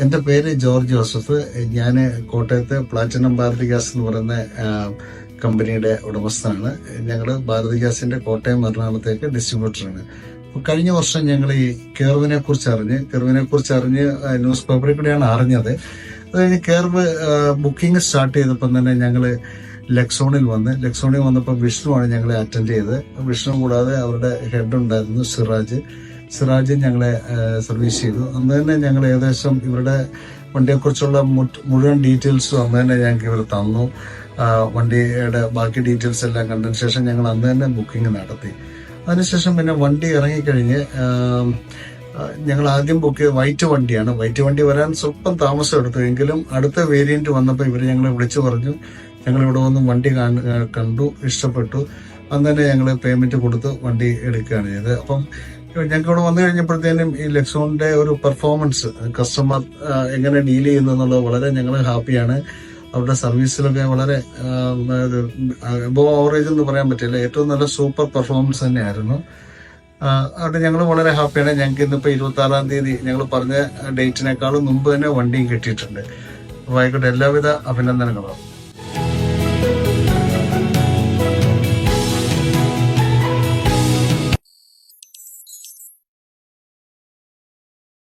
എൻ്റെ പേര് George Joseph. ഞാൻ കോട്ടയത്ത് പ്ലാറ്റിനം ഭാരതി ഗ്യാസ് എന്ന് പറയുന്ന കമ്പനിയുടെ ഉടമസ്ഥനാണ്. ഞങ്ങൾ ഭാരതി ഗ്യാസിന്റെ കോട്ടയം എറണാകുളത്തേക്ക് ഡിസ്ട്രിബ്യൂട്ടറാണ്. കഴിഞ്ഞ വർഷം ഞങ്ങൾ ഈ കെർവിനെ കുറിച്ച് അറിഞ്ഞ് ന്യൂസ് പേപ്പറിൽ കൂടെയാണ് അറിഞ്ഞത്. അത് കഴിഞ്ഞ് കെർവ് ബുക്കിംഗ് സ്റ്റാർട്ട് ചെയ്തപ്പം തന്നെ ഞങ്ങൾ ലക്സോണിൽ വന്നപ്പോൾ വിഷ്ണുവാണ് ഞങ്ങളെ അറ്റൻഡ് ചെയ്തത്. വിഷ്ണു കൂടാതെ അവരുടെ ഹെഡ് ഉണ്ടായിരുന്നു സിറാജ് ഞങ്ങളെ സർവീസ് ചെയ്തു. അന്ന് തന്നെ ഞങ്ങൾ ഏകദേശം ഇവരുടെ വണ്ടിയെക്കുറിച്ചുള്ള മുഴുവൻ ഡീറ്റെയിൽസും അന്ന് തന്നെ ഞങ്ങൾക്ക് ഇവർ തന്നു. വണ്ടിയുടെ ബാക്കി ഡീറ്റെയിൽസ് എല്ലാം കണ്ടതിന് ശേഷം ഞങ്ങൾ അന്ന് തന്നെ ബുക്കിംഗ് നടത്തി. അതിനുശേഷം പിന്നെ വണ്ടി ഇറങ്ങിക്കഴിഞ്ഞ് ഞങ്ങൾ ആദ്യം ബുക്ക് ചെയ്ത് വൈറ്റ് വണ്ടി വരാൻ സ്വല്പം താമസം എടുത്തു. എങ്കിലും അടുത്ത വേരിയന്റ് വന്നപ്പോൾ ഇവർ ഞങ്ങളെ വിളിച്ചു പറഞ്ഞു. ഞങ്ങളിവിടെ വന്ന് വണ്ടി കണ്ടു, ഇഷ്ടപ്പെട്ടു. അന്ന് തന്നെ ഞങ്ങൾ പേയ്മെന്റ് കൊടുത്ത് വണ്ടി എടുക്കുകയാണ് ചെയ്തത്. അപ്പം ഞങ്ങൾക്ക് ഇവിടെ വന്നു കഴിഞ്ഞപ്പോഴത്തേനും ഈ ലെക്സോണിന്റെ ഒരു പെർഫോമൻസ്, കസ്റ്റമർ എങ്ങനെ ഡീൽ ചെയ്യുന്നു എന്നുള്ളത് വളരെ ഞങ്ങൾ ഹാപ്പിയാണ്. അവരുടെ സർവീസിലൊക്കെ വളരെ എബോവ് ആവറേജ് എന്ന് പറയാൻ പറ്റില്ല, ഏറ്റവും നല്ല സൂപ്പർ പെർഫോമൻസ് തന്നെയായിരുന്നു. അവിടെ ഞങ്ങൾ വളരെ ഹാപ്പിയാണ്. ഞങ്ങൾക്ക് ഇന്നിപ്പോൾ 26-ാം തീയതി ഞങ്ങൾ പറഞ്ഞ ഡേറ്റിനേക്കാളും മുമ്പ് തന്നെ വണ്ടിയും കിട്ടിയിട്ടുണ്ട്. അപ്പോൾ ആയിക്കോട്ടെ, എല്ലാവിധ അഭിനന്ദനങ്ങളും.